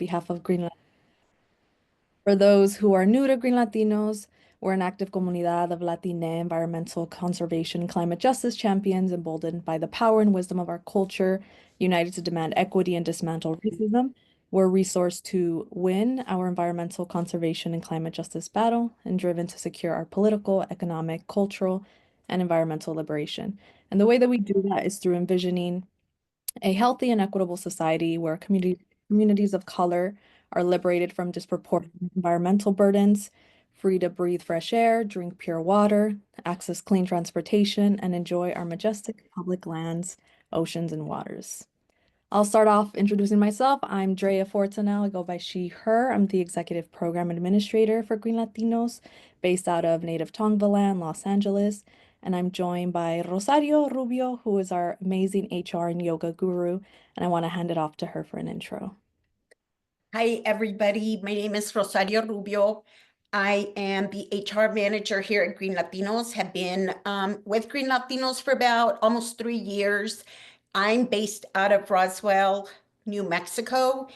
behalf of Green. For those who are new to Green Latinos, we're an active comunidad of Latina environmental conservation, climate justice champions, emboldened by the power and wisdom of our culture, united to demand equity and dismantle racism. We're resourced to win our environmental conservation and climate justice battle, and driven to secure our political, economic, cultural, and environmental liberation. And the way that we do that is through envisioning a healthy and equitable society where communities of color are liberated from disproportionate environmental burdens, free to breathe fresh air, drink pure water, access clean transportation, and enjoy our majestic public lands, oceans, and waters. I'll start off introducing myself. I'm Drea Fortanel. I go by she, her. I'm the Executive Program Administrator for Green Latinos, based out of Native Tongva Land, Los Angeles. And I'm joined by Rosario Rubio, who is our amazing HR and yoga guru. And I want to hand it off to her for an intro. Hi, everybody. My name is Rosario Rubio. I am the HR manager here at Green Latinos, have been with Green Latinos for about almost 3 years. I'm based out of Roswell, New Mexico,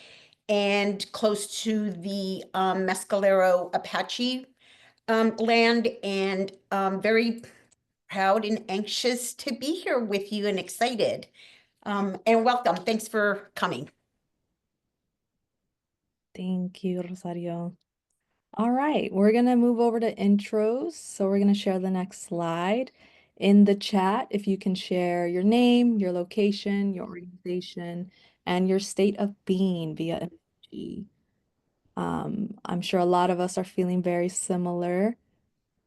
and close to the Mescalero Apache land, and very proud and anxious to be here with you and excited. And welcome. Thanks for coming. Thank you, Rosario. All right, we're going to move over to intros. So we're going to share the next slide. In the chat, if you can share your name, your location, your organization, and your state of being via emoji. I'm sure a lot of us are feeling very similar.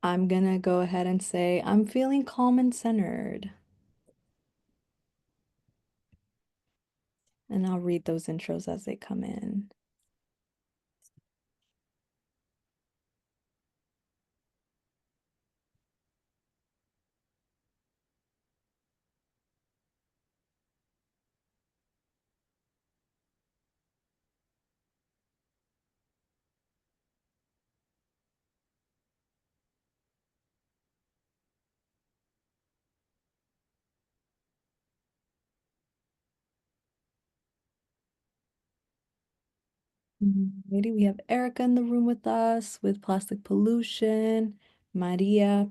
I'm gonna go ahead and say I'm feeling calm and centered. And I'll read those intros as they come in. Lady, we have Erica in the room with us with plastic pollution, Maria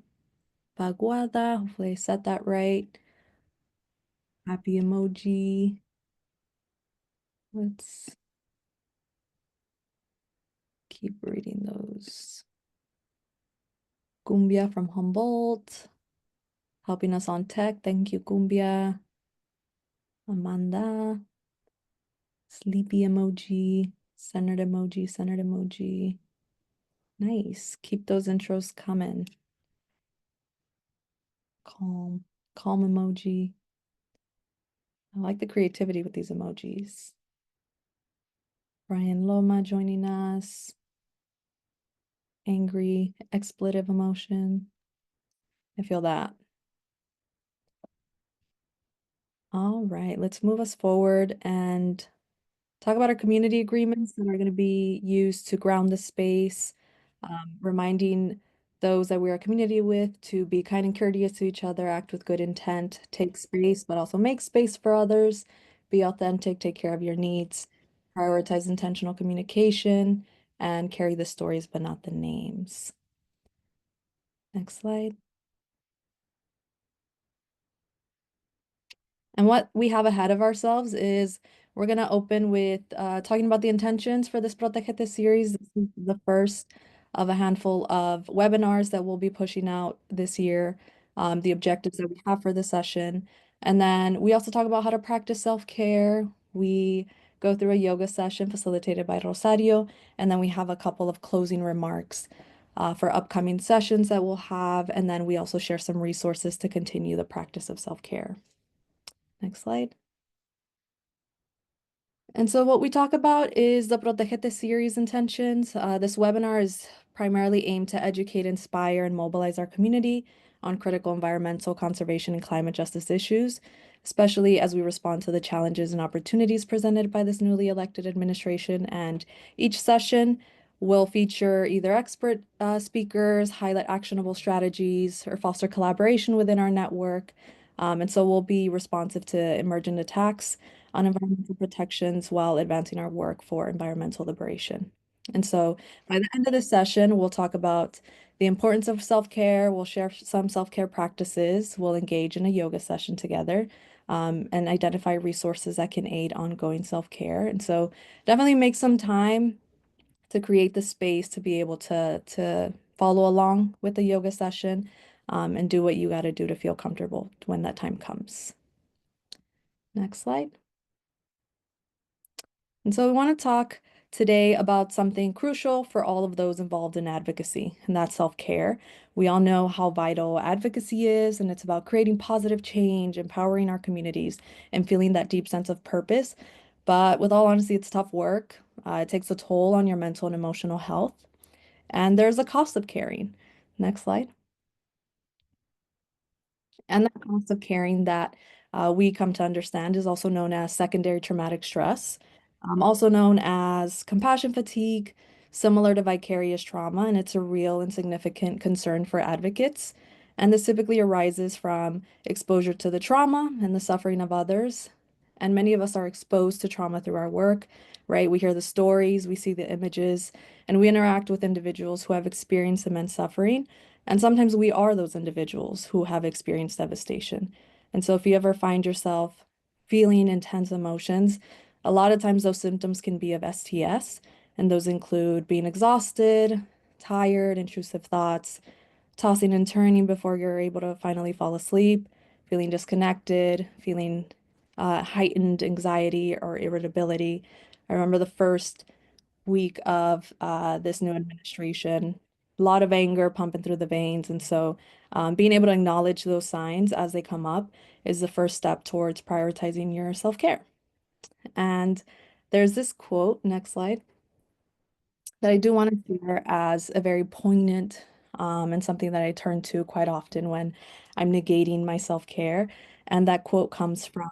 Paguada, hopefully I said that right. Happy emoji. Let's keep reading those. Cumbia from Humboldt, helping us on tech. Thank you, Cumbia. Amanda, sleepy emoji, centered emoji, centered emoji. Nice. Keep those intros coming. Calm, calm emoji. I like the creativity with these emojis. Brian Loma joining us. Angry, expletive emotion. I feel that. All right, let's move us forward and talk about our community agreements that are going to be used to ground the space, reminding those that we're a community with to be kind and courteous to each other, act with good intent, take space, but also make space for others, be authentic, take care of your needs, prioritize intentional communication, and carry the stories but not the names. Next slide. And what we have ahead of ourselves is we're going to open with talking about the intentions for this Protégete series. This is the first of a handful of webinars that we'll be pushing out this year, the objectives that we have for the session. And then we also talk about how to practice self-care. We go through a yoga session facilitated by Rosario, and then we have a couple of closing remarks for upcoming sessions that we'll have. And then we also share some resources to continue the practice of self-care. Next slide. And so what we talk about is the Protégete series intentions. This webinar is primarily aimed to educate, inspire, and mobilize our community on critical environmental conservation and climate justice issues, especially as we respond to the challenges and opportunities presented by this newly elected administration. And each session will feature either expert speakers, highlight actionable strategies, or foster collaboration within our network. And so we'll be responsive to emergent attacks on environmental protections while advancing our work for environmental liberation. And so by the end of this session, we'll talk about the importance of self-care. We'll share some self-care practices. We'll engage in a yoga session together, and identify resources that can aid ongoing self-care. And so definitely make some time to create the space to be able to follow along with the yoga session, and do what you got to do to feel comfortable when that time comes. Next slide. And so we want to talk today about something crucial for all of those involved in advocacy, and that's self-care. We all know how vital advocacy is, and it's about creating positive change, empowering our communities, and feeling that deep sense of purpose. But with all honesty, it's tough work. It takes a toll on your mental and emotional health, and there's a cost of caring. Next slide. And the cost of caring that we come to understand is also known as secondary traumatic stress, also known as compassion fatigue, similar to vicarious trauma, and it's a real and significant concern for advocates. And this typically arises from exposure to the trauma and the suffering of others. And many of us are exposed to trauma through our work, right? We hear the stories, we see the images, and we interact with individuals who have experienced immense suffering. And sometimes we are those individuals who have experienced devastation. And so if you ever find yourself feeling intense emotions, a lot of times those symptoms can be of STS, and those include being exhausted, tired, intrusive thoughts, tossing and turning before you're able to finally fall asleep, feeling disconnected, feeling heightened anxiety or irritability. I remember the first week of this new administration, a lot of anger pumping through the veins. And so being able to acknowledge those signs as they come up is the first step towards prioritizing your self-care. And there's this quote, next slide, that I do want to share as a very poignant, and something that I turn to quite often when I'm negating my self-care. And that quote comes from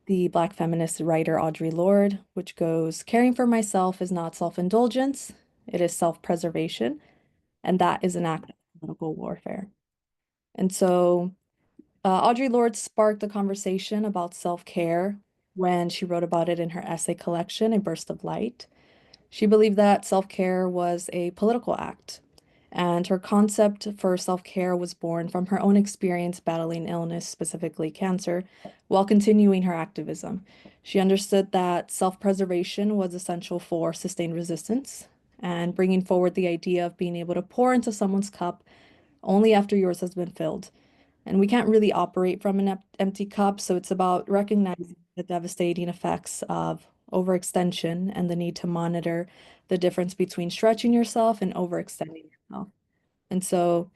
the Black feminist writer Audre Lorde, which goes, "Caring for myself is not self-indulgence, it is self-preservation, and that is an act of political warfare." And so Audre Lorde sparked a conversation about self-care when she wrote about it in her essay collection, A Burst of Light. She believed that self-care was a political act, and her concept for self-care was born from her own experience battling illness, specifically cancer, while continuing her activism. She understood that self-preservation was essential for sustained resistance, and bringing forward the idea of being able to pour into someone's cup only after yours has been filled. And we can't really operate from an empty cup, so it's about recognizing the devastating effects of overextension and the need to monitor the difference between stretching yourself and overextending yourself. And so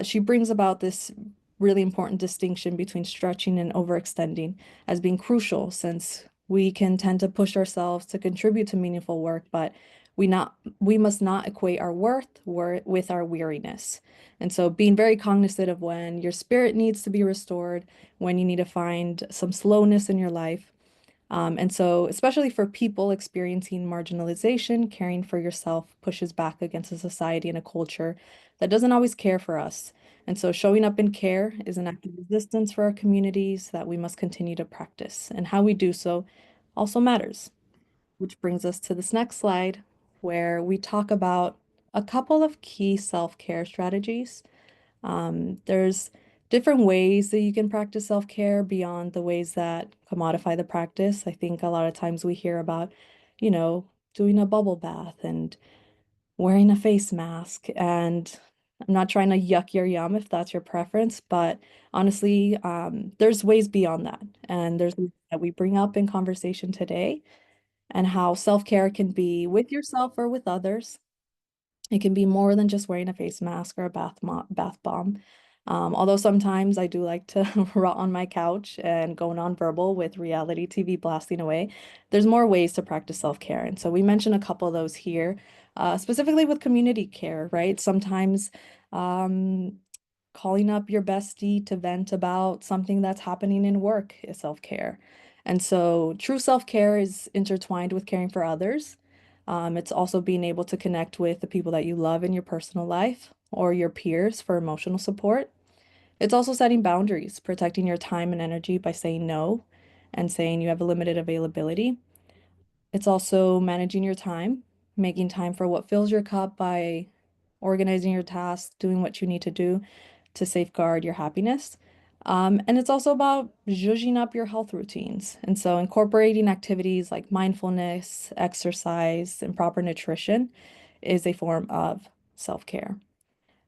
she brings about this really important distinction between stretching and overextending as being crucial, since we can tend to push ourselves to contribute to meaningful work, but we must not equate our worth with our weariness. And so being very cognizant of when your spirit needs to be restored, when you need to find some slowness in your life, and so, especially for people experiencing marginalization, caring for yourself pushes back against a society and a culture that doesn't always care for us. And so, showing up in care is an act of resistance for our communities that we must continue to practice. And how we do so also matters, which brings us to this next slide, where we talk about a couple of key self-care strategies. There's different ways that you can practice self-care beyond the ways that commodify the practice. I think a lot of times we hear about, doing a bubble bath and wearing a face mask. And I'm not trying to yuck your yum if that's your preference, but honestly, there's ways beyond that. And there's ways that we bring up in conversation today, and how self-care can be with yourself or with others. It can be more than just wearing a face mask or a bath bomb. Although sometimes I do like to rot on my couch and go nonverbal with reality TV blasting away. There's more ways to practice self-care. And so we mentioned a couple of those here, specifically with community care, right? Sometimes um, calling up your bestie to vent about something that's happening in work is self-care. And so true self-care is intertwined with caring for others. It's also being able to connect with the people that you love in your personal life or your peers for emotional support. It's also setting boundaries, protecting your time and energy by saying no, and saying you have a limited availability. It's also managing your time, making time for what fills your cup by organizing your tasks, doing what you need to do to safeguard your happiness. And it's also about zhuzhing up your health routines. And so incorporating activities like mindfulness, exercise, and proper nutrition is a form of self-care.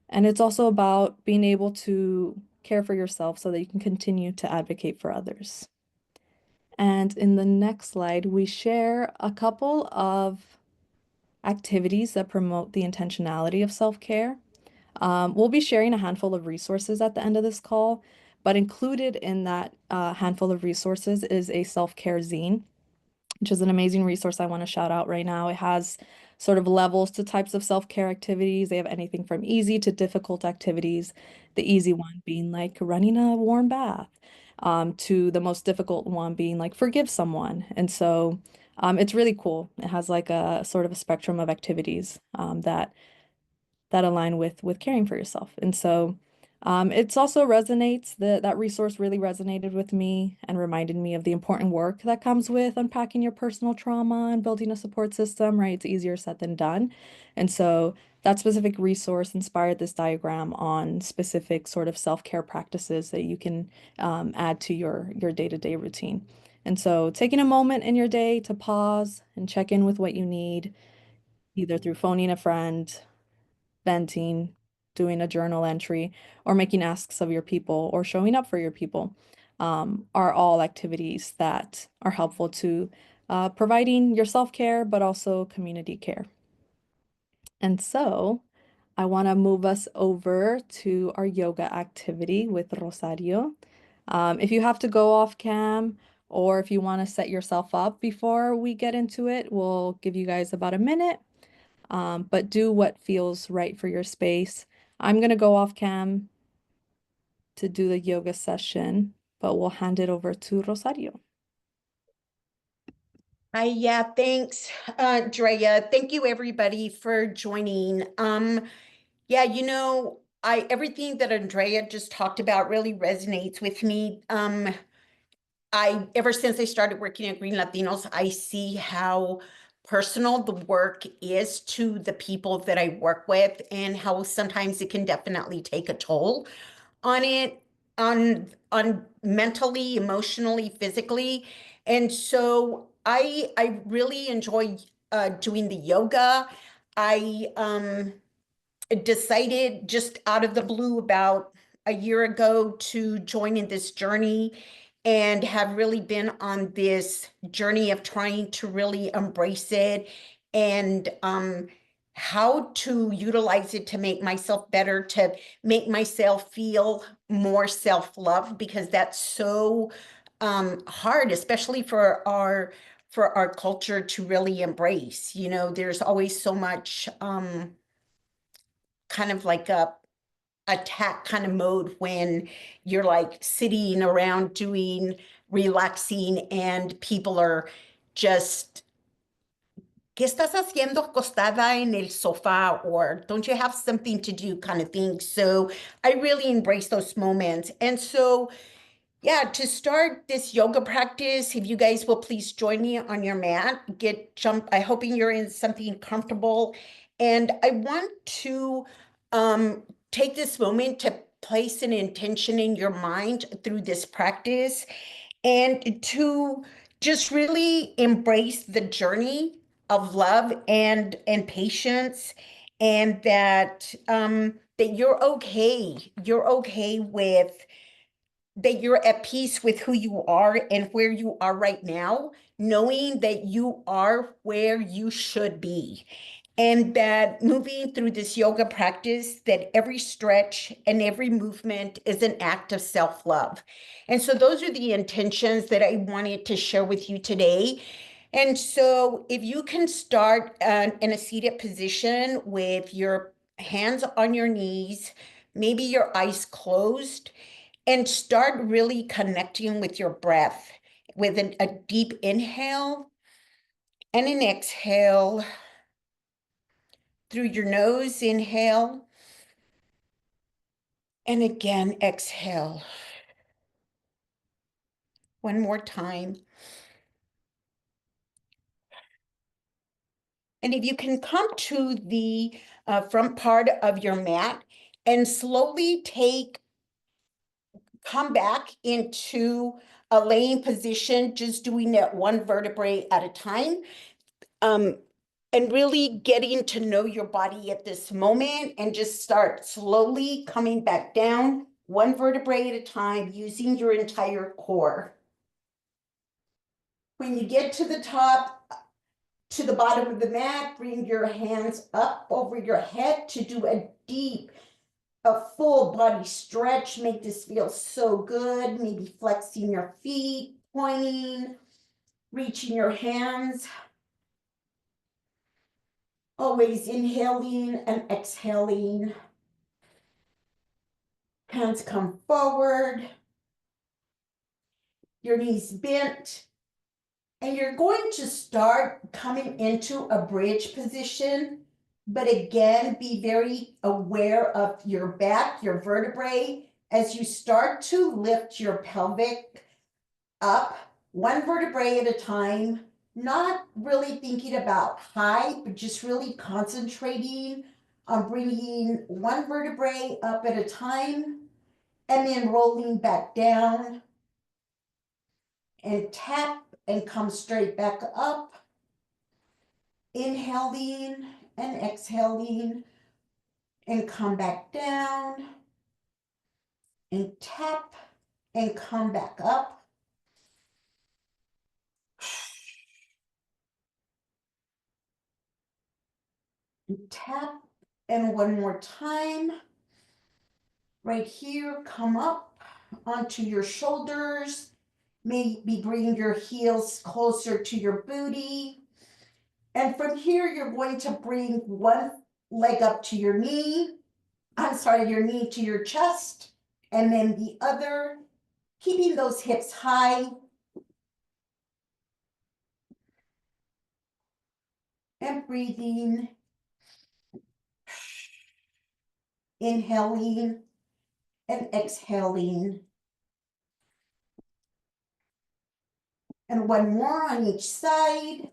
And it's also about being able to care for yourself so that you can continue to advocate for others. And in the next slide, we share a couple of activities that promote the intentionality of self-care. We'll be sharing a handful of resources at the end of this call, but included in that handful of resources is a self-care zine, which is an amazing resource I want to shout out right now. It has sort of levels to types of self-care activities. They have anything from easy to difficult activities, the easy one being like running a warm bath, to the most difficult one being like forgive someone. And so it's really cool. It has like a sort of a spectrum of activities that align with caring for yourself. And so it's also resonates, that resource really resonated with me and reminded me of the important work that comes with unpacking your personal trauma and building a support system, right? It's easier said than done. And so that specific resource inspired this diagram on specific sort of self-care practices that you can add to your day-to-day routine. And so taking a moment in your day to pause and check in with what you need, either through phoning a friend, venting, doing a journal entry, or making asks of your people, or showing up for your people, are all activities that are helpful to providing your self-care, but also community care. And so I want to move us over to our yoga activity with Rosario. If you have to go off cam, or if you want to set yourself up before we get into it, we'll give you guys about a minute, but do what feels right for your space. I'm going to go off cam to do the yoga session, but we'll hand it over to Rosario. Hi, yeah, thanks, Drea. Thank you everybody for joining. Yeah, I everything that Andrea just talked about really resonates with me. I ever since I started working at Green Latinos, I see how personal the work is to the people that I work with and how sometimes it can definitely take a toll on it, on mentally, emotionally, physically. And so I really enjoy doing the yoga. I decided just out of the blue about a year ago to join in this journey and have really been on this journey of trying to really embrace it and how to utilize it to make myself better, to make myself feel more self-love, because that's so hard, especially for our culture to really embrace. There's always so much kind of like a attack kind of mode when you're like sitting around doing relaxing and people are just, ¿qué estás haciendo acostada en el sofá? Or don't you have something to do kind of thing. So I really embrace those moments. And so yeah, to start this yoga practice, if you guys will please join me on your mat, I hoping you're in something comfortable. And I want to take this moment to place an intention in your mind through this practice and to just really embrace the journey of love and patience, and that you're okay with that you're at peace with who you are and where you are right now, knowing that you are where you should be. And that moving through this yoga practice, that every stretch and every movement is an act of self-love. And so those are the intentions that I wanted to share with you today. And so if you can start in a seated position with your hands on your knees, maybe your eyes closed, and start really connecting with your breath with a deep inhale and an exhale through your nose. Inhale and again exhale. One more time. And if you can come to the front part of your mat and slowly come back into a laying position, just doing it one vertebrae at a time. And really getting to know your body at this moment, and just start slowly coming back down one vertebrae at a time, using your entire core. When you get to the top, to the bottom of the mat, bring your hands up over your head to do a full body stretch. Make this feel so good. Maybe flexing your feet, pointing, reaching your hands. Always inhaling and exhaling. Hands come forward. Your knees bent. And you're going to start coming into a bridge position. But again, be very aware of your back, your vertebrae, as you start to lift your pelvic up, one vertebrae at a time, not really thinking about height, but just really concentrating on bringing one vertebrae up at a time, and then rolling back down, and tap and come straight back up, inhaling and exhaling, and come back down, and tap and come back up. And tap, and one more time. Right here, come up onto your shoulders. Maybe bring your heels closer to your booty. And from here, you're going to bring one leg up to your knee. Your knee to your chest. And then the other, keeping those hips high. And breathing. Inhaling and exhaling. And one more on each side.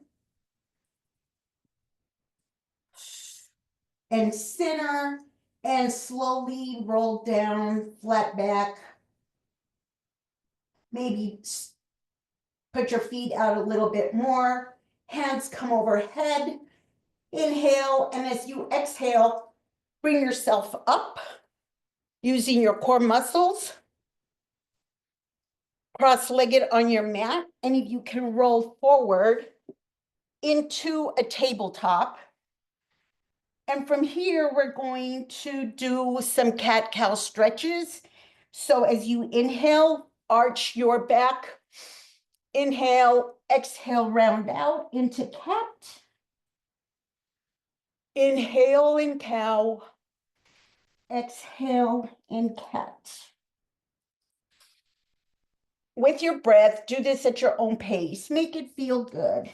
And center, and slowly roll down, flat back. Maybe put your feet out a little bit more. Hands come overhead. Inhale, and as you exhale, bring yourself up using your core muscles. Cross-legged on your mat, and if you can roll forward into a tabletop. And from here, we're going to do some cat-cow stretches. So as you inhale, arch your back. Inhale, exhale, round out into cat. Inhale in cow. Exhale in cat. With your breath, do this at your own pace. Make it feel good.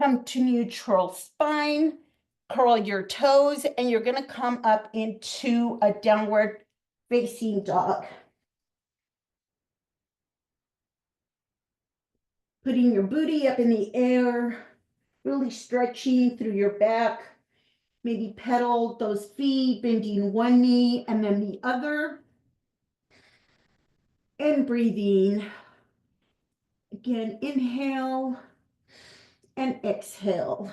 Come to neutral spine, curl your toes, and you're going to come up into a downward facing dog. Putting your booty up in the air, really stretching through your back. Maybe pedal those feet, bending one knee and then the other. And breathing. Again, inhale and exhale.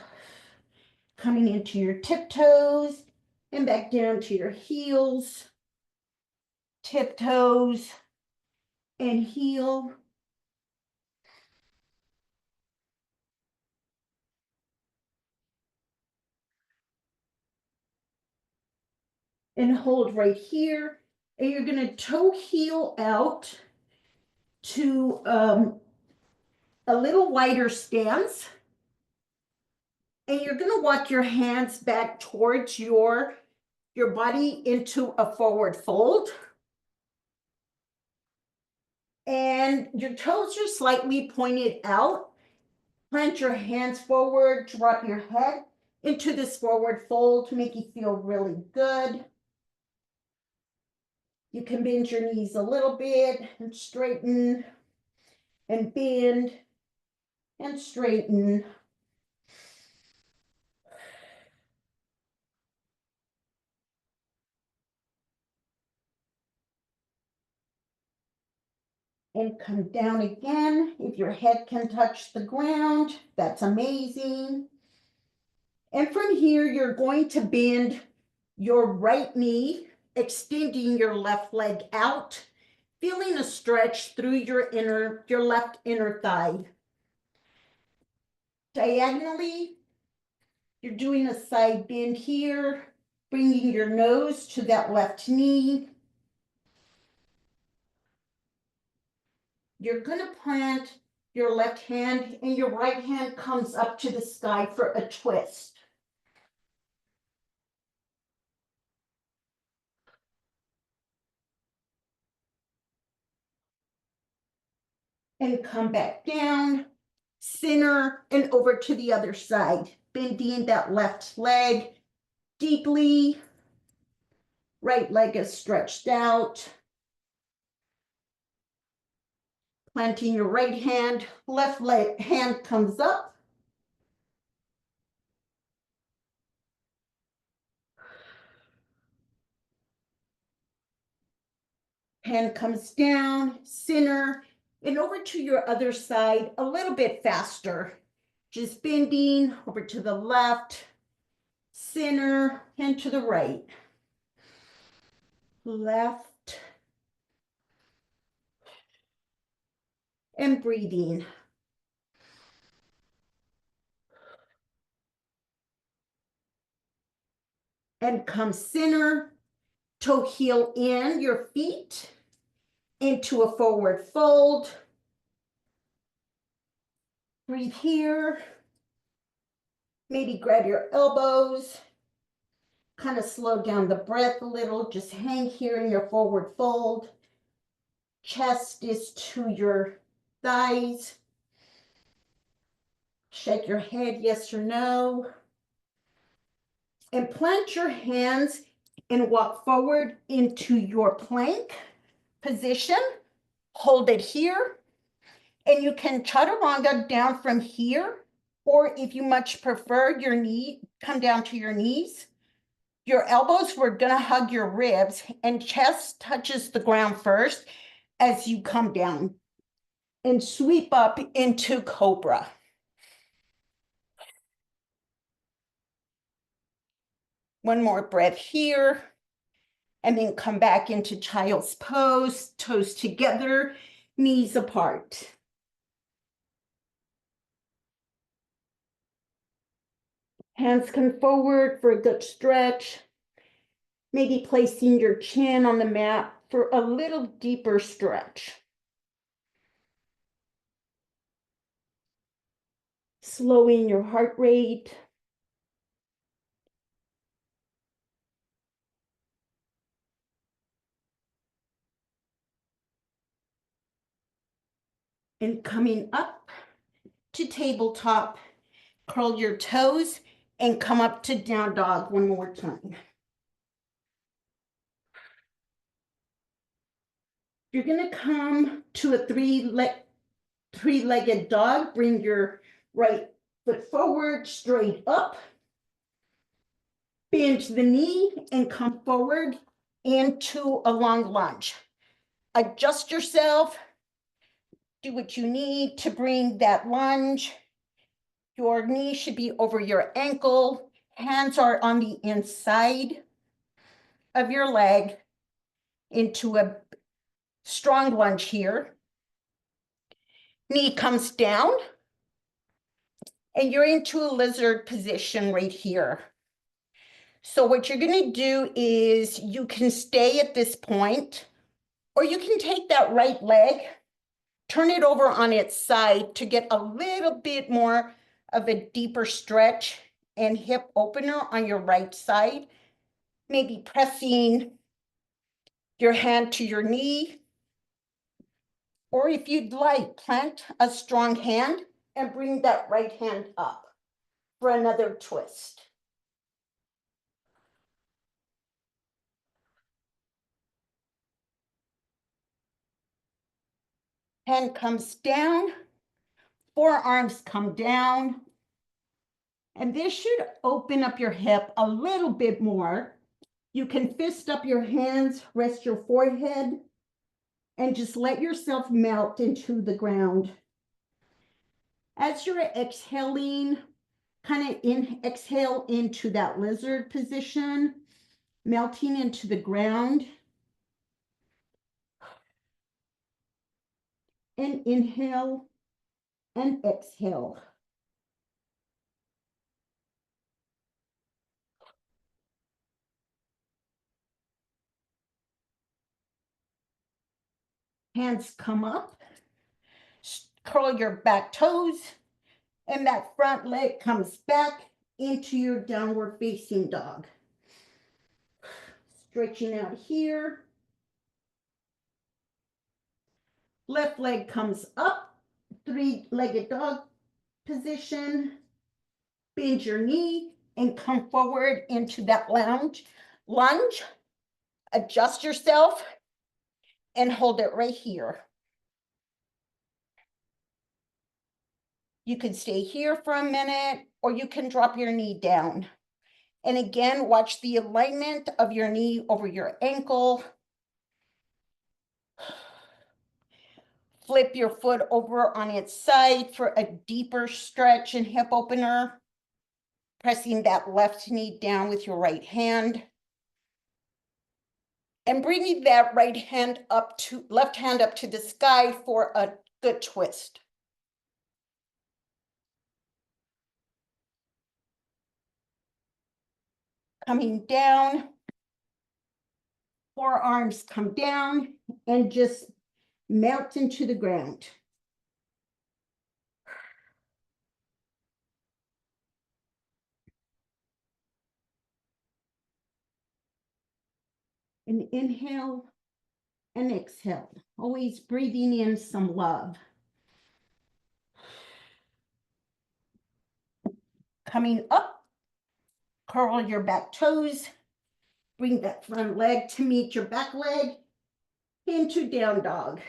Coming into your tiptoes and back down to your heels. Tiptoes and heel. And hold right here. And you're going to toe heel out to a little wider stance. And you're going to walk your hands back towards your body into a forward fold. And your toes are slightly pointed out. Plant your hands forward, drop your head into this forward fold to make you feel really good. You can bend your knees a little bit and straighten and bend and straighten. And come down again. If your head can touch the ground, that's amazing. And from here, you're going to bend your right knee, extending your left leg out, feeling a stretch through your left inner thigh. Diagonally, you're doing a side bend here, bringing your nose to that left knee. You're going to plant your left hand and your right hand comes up to the sky for a twist. And come back down, center, and over to the other side, bending that left leg deeply. Right leg is stretched out. Planting your right hand, left leg hand comes up. Hand comes down, center, and over to your other side a little bit faster. Just bending over to the left, center, and to the right. Left, and breathing. And come center, toe heel in your feet into a forward fold. Breathe here. Maybe grab your elbows. Kind of slow down the breath a little. Just hang here in your forward fold. Chest is to your thighs. Shake your head, yes or no. And plant your hands and walk forward into your plank position. Hold it here. And you can chaturanga down from here, or if you much prefer, your knee, come down to your knees. Your elbows, we're gonna hug your ribs, and chest touches the ground first as you come down. And sweep up into cobra. One more breath here, and then come back into child's pose, toes together, knees apart. Hands come forward for a good stretch. Maybe placing your chin on the mat for a little deeper stretch. Slowing your heart rate. And coming up to tabletop, curl your toes and come up to down dog one more time. You're gonna come to a three-legged dog. Bring your right foot forward, straight up. Bend the knee and come forward into a long lunge. Adjust yourself. Do what you need to bring that lunge. Your knee should be over your ankle. Hands are on the inside of your leg into a strong lunge here. Knee comes down and you're into a lizard position right here. So what you're going to do is you can stay at this point, or you can take that right leg, turn it over on its side to get a little bit more of a deeper stretch and hip opener on your right side. Maybe pressing your hand to your knee Or if you'd like, plant a strong hand and bring that right hand up for another twist. Hand comes down, forearms come down, and this should open up your hip a little bit more. You can fist up your hands, rest your forehead, and just let yourself melt into the ground. As you're exhaling, kind of exhale into that lizard position, melting into the ground. And inhale and exhale. Hands come up, curl your back toes, and that front leg comes back into your downward facing dog. Stretching out here. Left leg comes up, three-legged dog position. Bend your knee and come forward into that lunge. Adjust yourself and hold it right here. You can stay here for a minute, or you can drop your knee down. And again, watch the alignment of your knee over your ankle. Flip your foot over on its side for a deeper stretch and hip opener. Pressing that left knee down with your right hand. And bringing that left hand up to the sky for a good twist. Coming down, forearms come down and just melt into the ground. And inhale and exhale, always breathing in some love. Coming up, curl your back toes, bring that front leg to meet your back leg into down dog.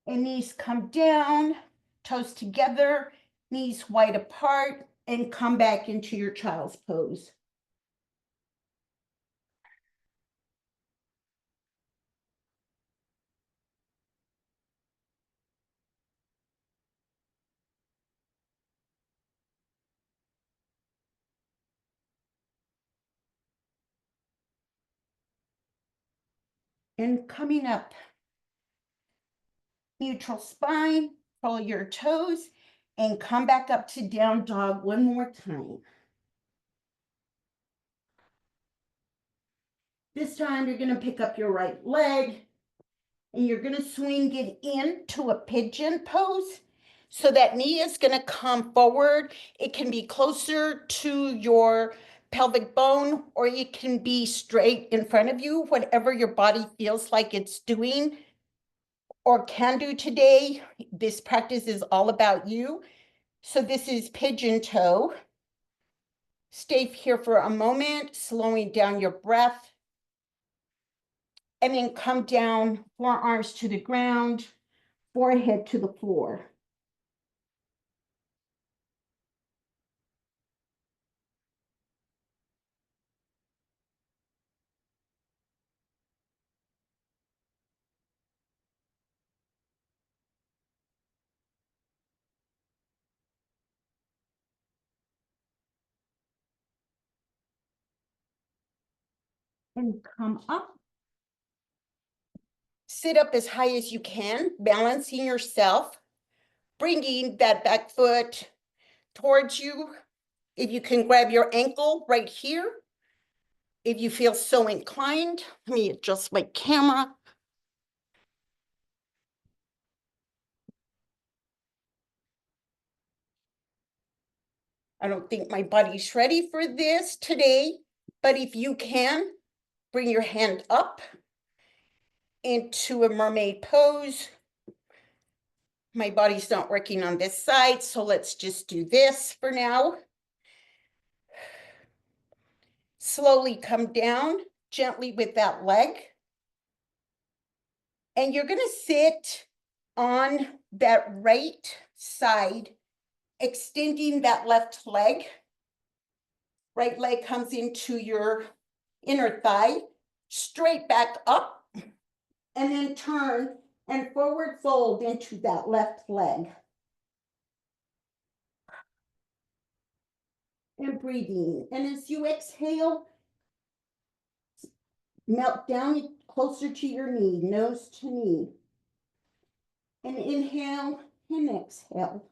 And knees come down, toes together, knees wide apart, and come back into your child's pose. And coming up, neutral spine, curl your toes, and come back up to down dog one more time. This time you're going to pick up your right leg and you're going to swing it into a pigeon pose. So that knee is going to come forward. It can be closer to your pelvic bone, or it can be straight in front of you, whatever your body feels like it's doing or can do today. This practice is all about you. So this is pigeon toe. Stay here for a moment, slowing down your breath. And then come down, forearms to the ground, forehead to the floor. And come up. Sit up as high as you can, balancing yourself, bringing that back foot towards you. If you can grab your ankle right here, if you feel so inclined. Let me adjust my camera. I don't think my body's ready for this today, but if you can, Bring your hand up into a mermaid pose. My body's not working on this side, so let's just do this for now. Slowly come down gently with that leg. And you're going to sit on that right side, extending that left leg. Right leg comes into your inner thigh, straight back up, and then turn and forward fold into that left leg. And breathing. And as you exhale, melt down closer to your knee, nose to knee. And inhale and exhale.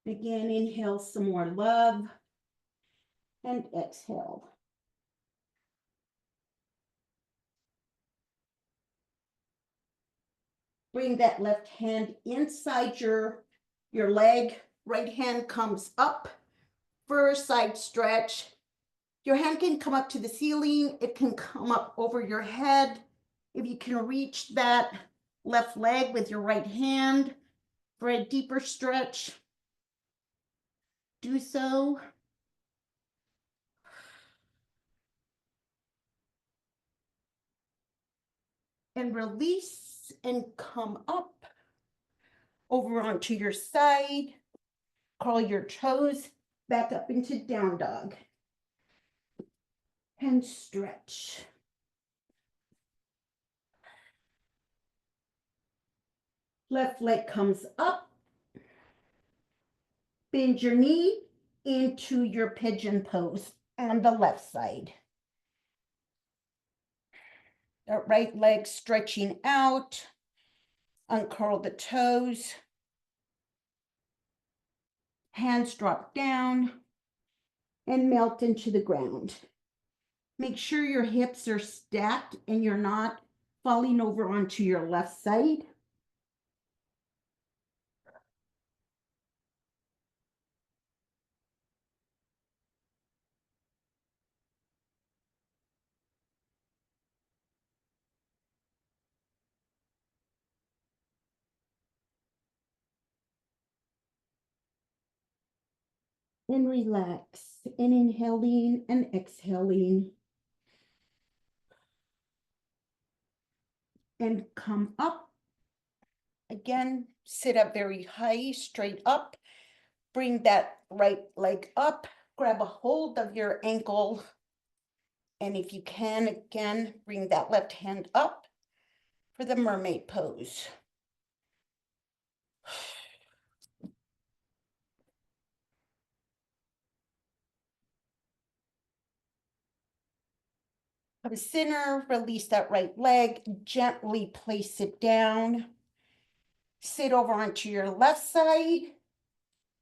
Again, inhale some more love and exhale. Bring that left hand inside your leg. Right hand comes up for a side stretch. Your hand can come up to the ceiling. It can come up over your head. If you can reach that left leg with your right hand for a deeper stretch, do so. And release and come up over onto your side. Curl your toes back up into down dog. And stretch. Left leg comes up. Bend your knee into your pigeon pose on the left side. That right leg stretching out. Uncurl the toes. Hands drop down and melt into the ground. Make sure your hips are stacked and you're not falling over onto your left side. And relax, and inhaling and exhaling. And come up. Again, sit up very high, straight up. Bring that right leg up. Grab a hold of your ankle. And if you can, again, bring that left hand up for the mermaid pose. Come center, release that right leg, gently place it down. Sit over onto your left side.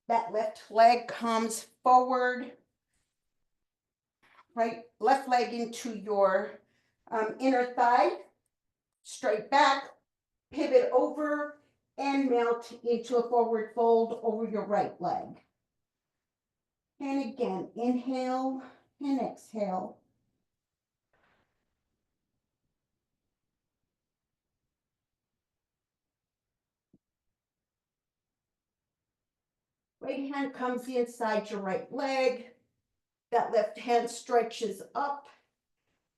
That left leg comes forward. Right, left leg into your inner thigh. Straight back, pivot over, and melt into a forward fold over your right leg. And again, inhale and exhale. Right hand comes inside your right leg. That left hand stretches up,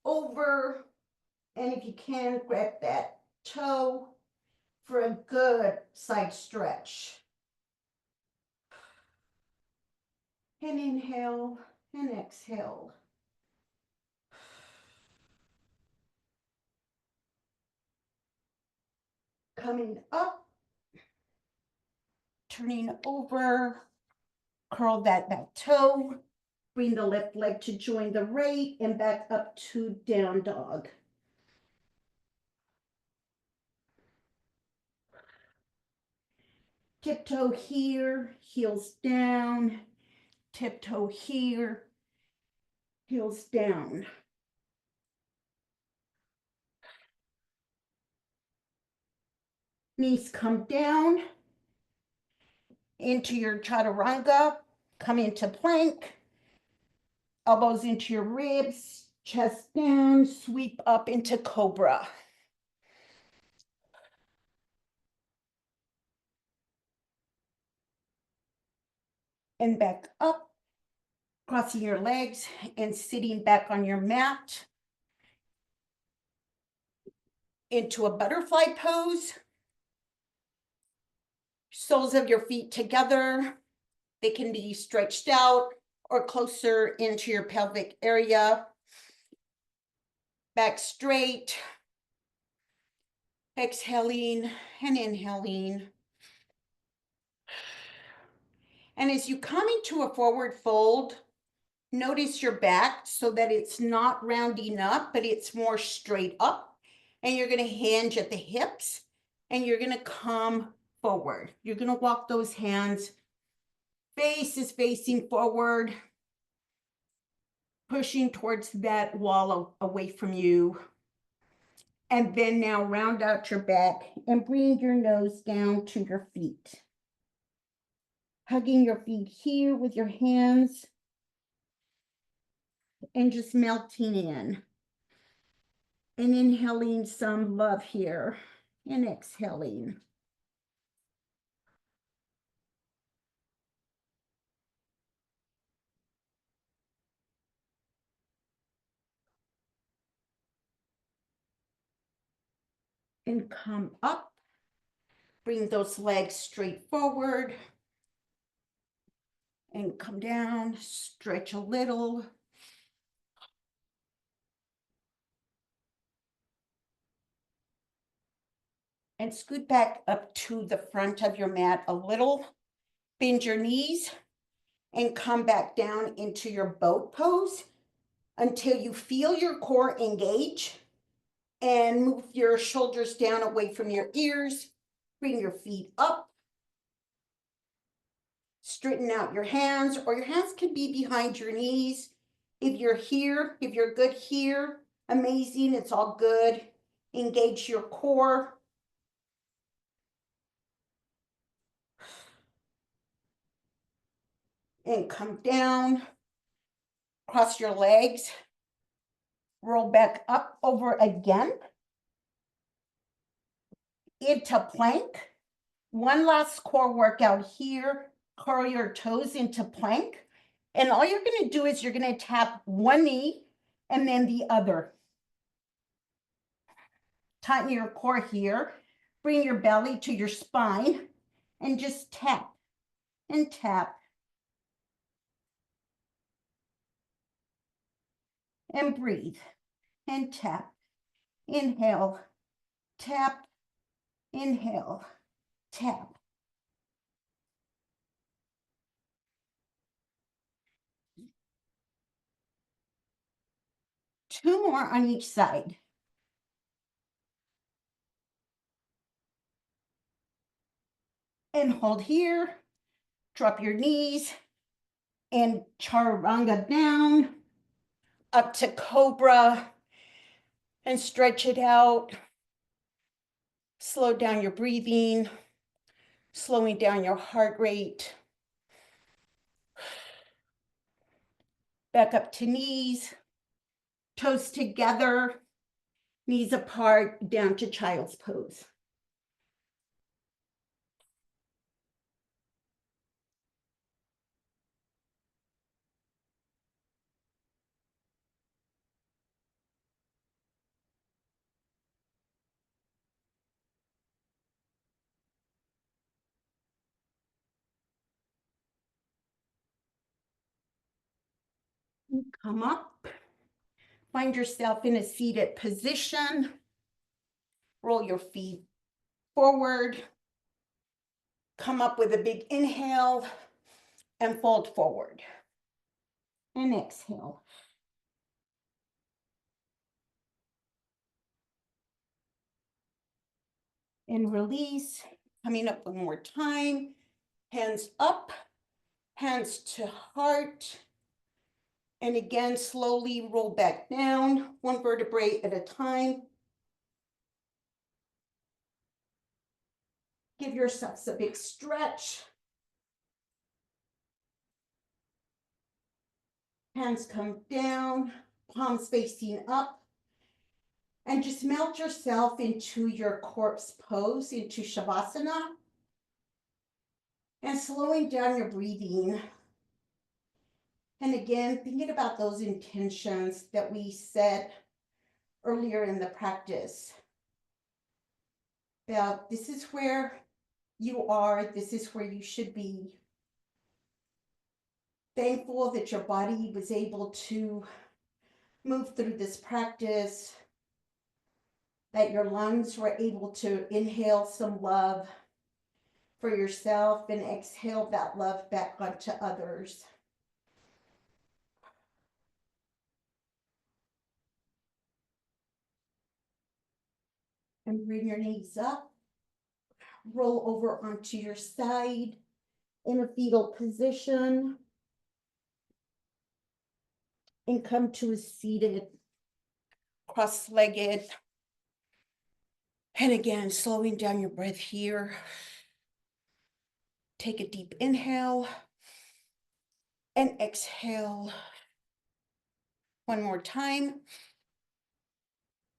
over, and if you can, grab that toe for a good side stretch. And inhale and exhale. Coming up, turning over, curl that back toe, bring the left leg to join the right and back up to down dog. Tiptoe here, heels down, tiptoe here, heels down. Knees come down into your chaturanga, come into plank, Elbows into your ribs, chest down, sweep up into cobra. And back up, crossing your legs and sitting back on your mat into a butterfly pose. Soles of your feet together. They can be stretched out or closer into your pelvic area. Back straight. Exhaling and inhaling. And as you come into a forward fold, notice your back so that it's not rounding up, but it's more straight up. And you're going to hinge at the hips and you're going to come forward. You're going to walk those hands. Face is facing forward, pushing towards that wall away from you. And then now round out your back and bring your nose down to your feet. Hugging your feet here with your hands and just melting in. And inhaling some love here and exhaling. And come up. Bring those legs straight forward. And come down, stretch a little. And scoot back up to the front of your mat a little. Bend your knees and come back down into your boat pose until you feel your core engage. And move your shoulders down away from your ears. Bring your feet up. Straighten out your hands, or your hands could be behind your knees. If you're here, if you're good here, amazing, it's all good. Engage your core. And come down. Cross your legs. Roll back up over again. Into plank. One last core workout here. Curl your toes into plank. And all you're going to do is you're going to tap one knee and then the other. Tighten your core here. Bring your belly to your spine and just tap and tap. And breathe and tap. Inhale, tap, inhale, tap. Two more on each side. And hold here. Drop your knees and chaturanga down up to cobra and stretch it out. Slow down your breathing, slowing down your heart rate. Back up to knees, toes together, knees apart, down to child's pose. Come up, find yourself in a seated position. Roll your feet forward. Come up with a big inhale and fold forward. And exhale. And release. Coming up one more time. Hands up, hands to heart. And again, slowly roll back down, one vertebrae at a time. Give yourselves a big stretch. Hands come down, palms facing up, and just melt yourself into your corpse pose, into Shavasana, and slowing down your breathing. And again, thinking about those intentions that we set earlier in the practice. About this is where you are, this is where you should be. Thankful that your body was able to move through this practice, that your lungs were able to inhale some love for yourself and exhale that love back onto others. And bring your knees up, roll over onto your side in a fetal position, and come to a seated, cross-legged. And again, slowing down your breath here. Take a deep inhale and exhale. One more time.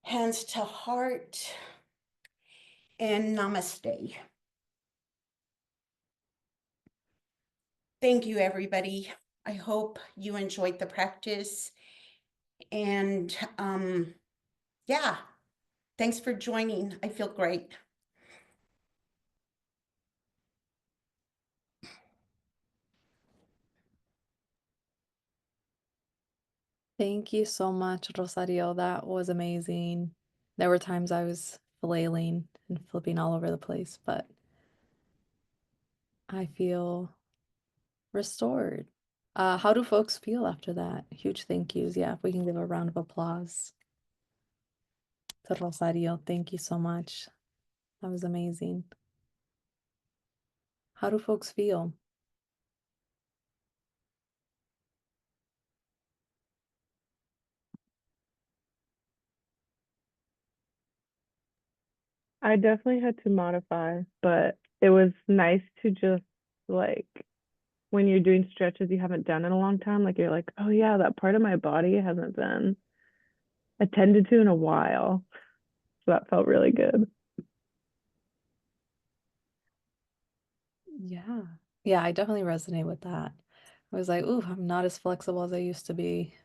Hands to heart and namaste. Thank you, everybody. I hope you enjoyed the practice. And yeah, thanks for joining. I feel great. Thank you so much, Rosario. That was amazing. There were times I was flailing and flipping all over the place, but I feel restored. How do folks feel after that? Huge thank yous. Yeah, if we can give a round of applause to Rosario. Thank you so much. That was amazing. How do folks feel? I definitely had to modify, but it was nice to just like when you're doing stretches you haven't done in a long time, like you're like, oh yeah, that part of my body hasn't been attended to in a while. So that felt really good. Yeah. Yeah, I definitely resonate with that. I was like, ooh, I'm not as flexible as I used to be.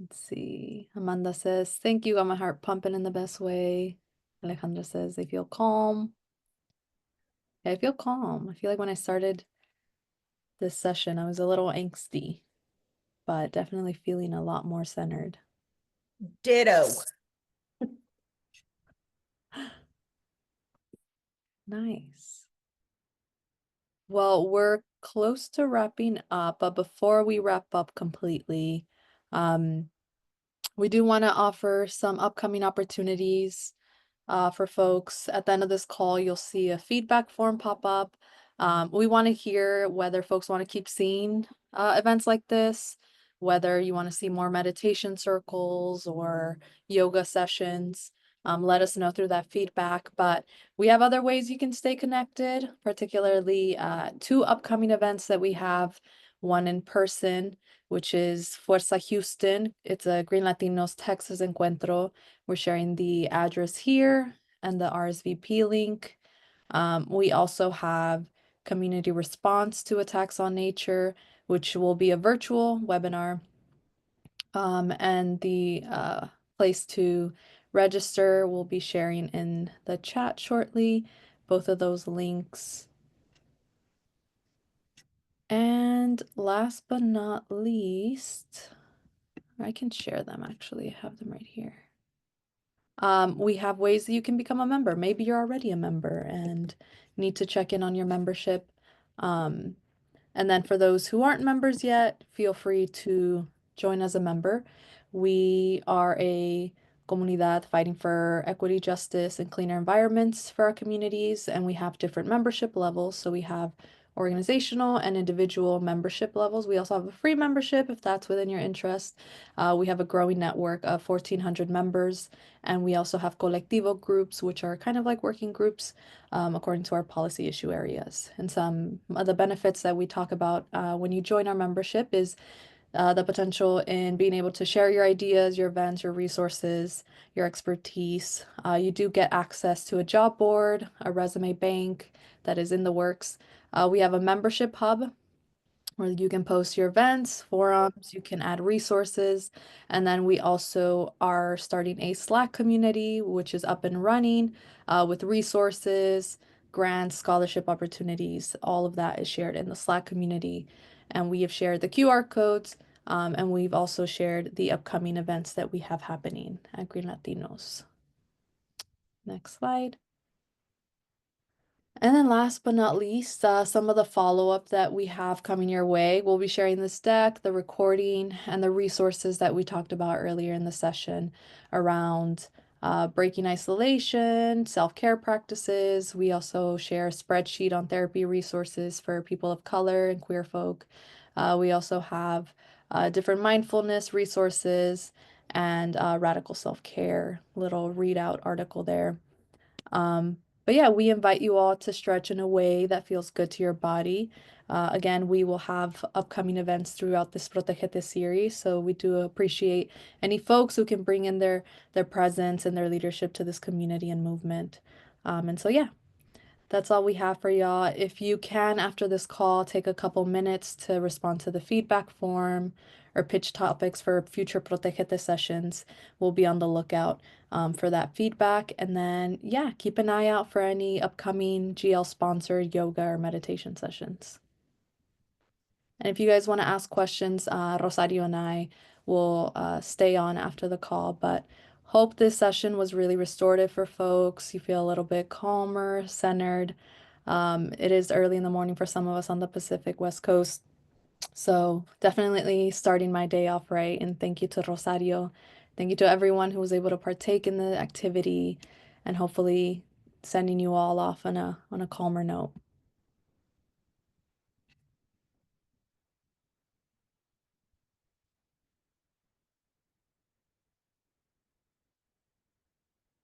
Let's see. Amanda says, thank you. Got my heart pumping in the best way. Alejandra says, they feel calm. Yeah, I feel calm. I feel like when I started this session, I was a little angsty, but definitely feeling a lot more centered. Ditto. Nice. Well, we're close to wrapping up, but before we wrap up completely, um, we do want to offer some upcoming opportunities for folks. At the end of this call, you'll see a feedback form pop up. We want to hear whether folks want to keep seeing events like this, whether you want to see more meditation circles or yoga sessions. Let us know through that feedback. But we have other ways you can stay connected, particularly two upcoming events that we have. One in person, which is Fuerza Houston. It's a Green Latinos Texas Encuentro. We're sharing the address here and the RSVP link. We also have community response to attacks on nature, which will be a virtual webinar. And the place to register we'll be sharing in the chat shortly, both of those links. And last but not least, I can share them actually, I have them right here. We have ways that you can become a member. Maybe you're already a member and need to check in on your membership. Um, and then for those who aren't members yet, feel free to join as a member. We are a comunidad fighting for equity, justice, and cleaner environments for our communities, and we have different membership levels. So we have organizational and individual membership levels. We also have a free membership if that's within your interest. We have a growing network of 1,400 members, and we also have colectivo groups, which are kind of like working groups according to our policy issue areas. And some of the benefits that we talk about when you join our membership is the potential in being able to share your ideas, your events, your resources, your expertise. You do get access to a job board, a resume bank that is in the works. We have a membership hub where you can post your events, forums, you can add resources. And then we also are starting a Slack community, which is up and running with resources, grants, scholarship opportunities. All of that is shared in the Slack community. And we have shared the QR codes, and we've also shared the upcoming events that we have happening at Green Latinos. Next slide. And then last but not least, some of the follow-up that we have coming your way. We'll be sharing this deck, the recording, and the resources that we talked about earlier in the session around breaking isolation, self-care practices. We also share a spreadsheet on therapy resources for people of color and queer folk. We also have different mindfulness resources and radical self-care, little readout article there. But yeah, we invite you all to stretch in a way that feels good to your body. Again, we will have upcoming events throughout this Protegete series, so we do appreciate any folks who can bring in their presence and their leadership to this community and movement. And so yeah, that's all we have for y'all. If you can, after this call, take a couple minutes to respond to the feedback form or pitch topics for future Protegete sessions. We'll be on the lookout for that feedback. And then, yeah, keep an eye out for any upcoming GL-sponsored yoga or meditation sessions. And if you guys want to ask questions, Rosario and I will stay on after the call. But hope this session was really restorative for folks. You feel a little bit calmer, centered. It is early in the morning for some of us on the Pacific West Coast. So definitely starting my day off right. And thank you to Rosario. Thank you to everyone who was able to partake in the activity, and hopefully sending you all off on a calmer note.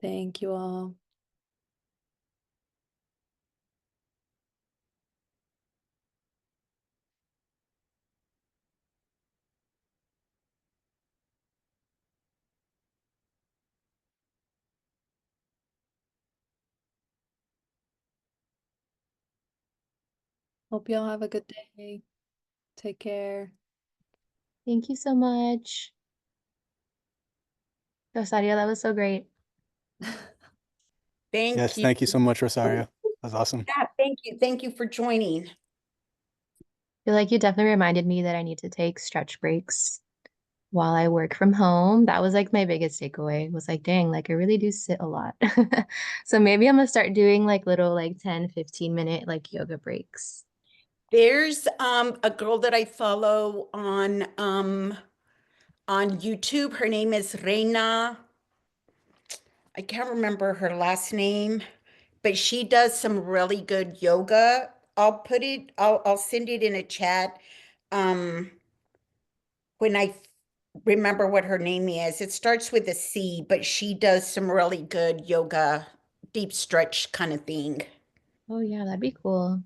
Thank you all. Hope you all have a good day. Take care. Thank you so much. Rosario, that was so great. Thank Yes, you. thank you so much, Rosario. That was awesome. Yeah, thank you. Thank you for joining. I feel like you definitely reminded me that I need to take stretch breaks while I work from home. That was like my biggest takeaway was like, dang, like I really do sit a lot. So maybe I'm gonna start doing like little like 10, 15-minute like yoga breaks. There's a girl that I follow on YouTube. Her name is Reina. I can't remember her last name, but she does some really good yoga. I'll send it in a chat. When I remember what her name is. It starts with a C, but she does some really good yoga, deep stretch kind of thing. Oh yeah, that'd be cool.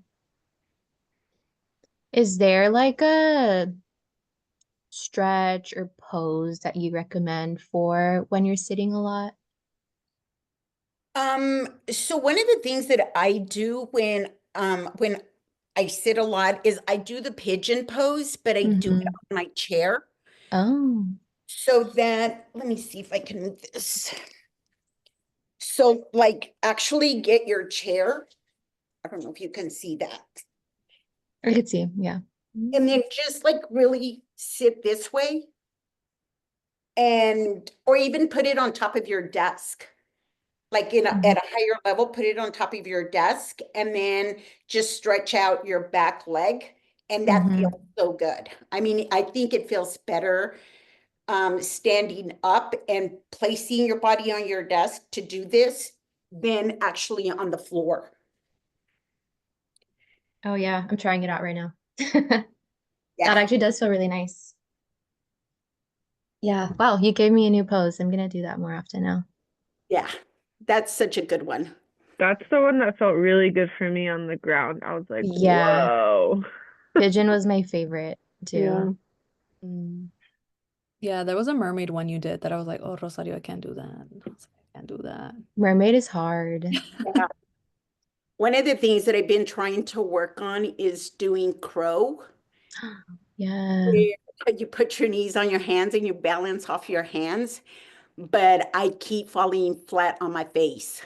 Is there like a stretch or pose that you recommend for when you're sitting a lot? So one of the things that I do when I sit a lot is I do the pigeon pose, but I do it Mhm. on my chair. Oh, So that, let me see if I can move this. So like actually get your chair. I don't know if you can see that. I could see, yeah. And then just like really sit this way and, or even put it on top of your desk. Like at a higher level, put it on top of your desk and then just stretch out your back leg. And that Mhm. feels so good. I mean, I think it feels better standing up and placing your body on your desk to do this than actually on the floor. Oh yeah, I'm trying it out right now. That Yeah, actually does feel really nice. Yeah. Wow, you gave me a new pose. I'm gonna do that more often now. yeah, that's such a good one. That's the one that felt really good for me on the ground. I was like, Yeah. whoa. Pigeon was my favorite Yeah. too. Mm. Yeah, there was a mermaid one you did that I was like, oh, Rosario, I can't do that. I was like, I can't do that. Mermaid is hard. Yeah. One of the things that I've been trying to work on is doing crow. Yeah. Where you put your knees on your hands and you balance off your hands, but I keep falling flat on my face.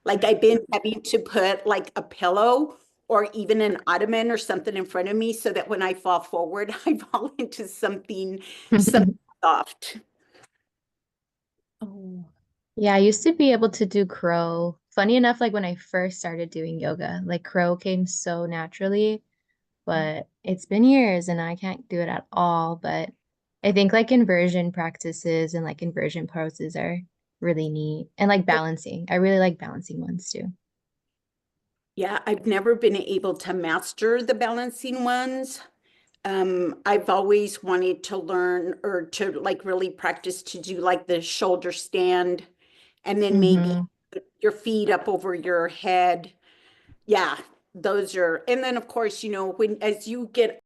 Like I've been having to put like a pillow or even an ottoman or something in front of me so that when I fall forward, I fall into something soft. Oh, Yeah, I used to be able to do crow. Funny enough, like when I first started doing yoga, like crow came so naturally, but it's been years and I can't do it at all. But I think like inversion practices and like inversion poses are really neat. And like balancing. I really like balancing ones too. Yeah, I've never been able to master the balancing ones. I've always wanted to learn or to like really practice to do like the shoulder stand and then maybe Mm-hmm. put your feet up over your head. Yeah, those are, and then of course, when as you get